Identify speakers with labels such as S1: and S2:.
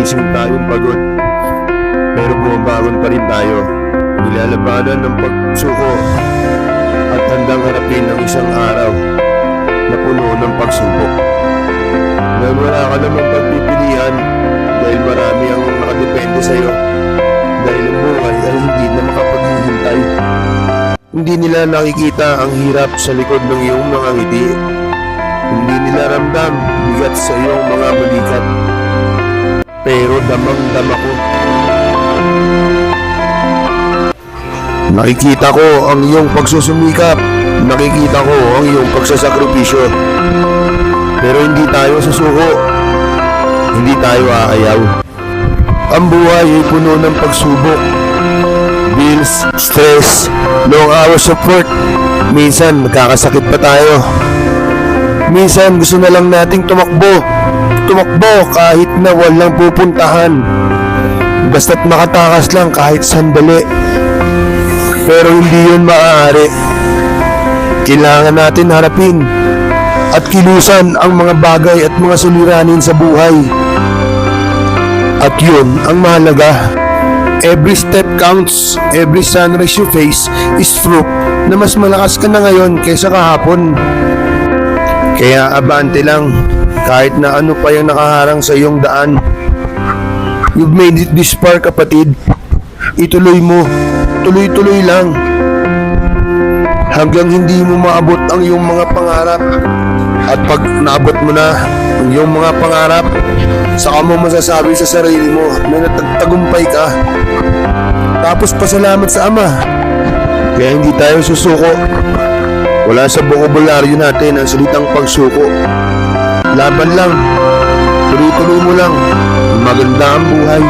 S1: gising tayong pagod, pero bumabangon pa rin tayo. Nilalabanan ng pagsuko at handang harapin ang isang araw na puno ng pagsubok. Dahil wala ka namang pagpipilian, dahil marami ang nakadepende sa'yo, dahil ang buhay ay hindi na makapaghihintay. Hindi nila nakikita ang hirap sa likod ng iyong mga ngiti. Hindi nila ramdam bigat sa iyong mga balikat. Pero damang-dama ko. Nakikita ko ang iyong pagsusumikap. Nakikita ko ang iyong pagsasakripisyo. Pero hindi tayo susuko. Hindi tayo aayaw. Ang buhay ay puno ng pagsubok. Bills, stress, long hours of work. Minsan magkakasakit pa tayo. Minsan gusto na lang nating tumakbo. Tumakbo kahit na walang pupuntahan. Basta't makatakas lang kahit sandali. Pero hindi yun maaari. Kailangan natin harapin at kilusan ang mga bagay at mga suliranin sa buhay. At yun ang mahalaga. Every step counts. Every sunrise you face is proof na mas malakas ka na ngayon kaysa kahapon. Kaya abante lang kahit na ano pa yung nakaharang sa iyong daan. You've made it this far, kapatid. Ituloy mo. Tuloy-tuloy lang. Hanggang hindi mo maabot ang iyong mga pangarap. At pag naabot mo na ang iyong mga pangarap, saka mo masasabi sa sarili mo na natagtagumpay ka. Tapos pasalamat sa Ama. Kaya hindi tayo susuko. Wala sa bokabularyo natin ang salitang pagsuko. Laban lang. Tuloy-tuloy mo lang. Maganda ang buhay.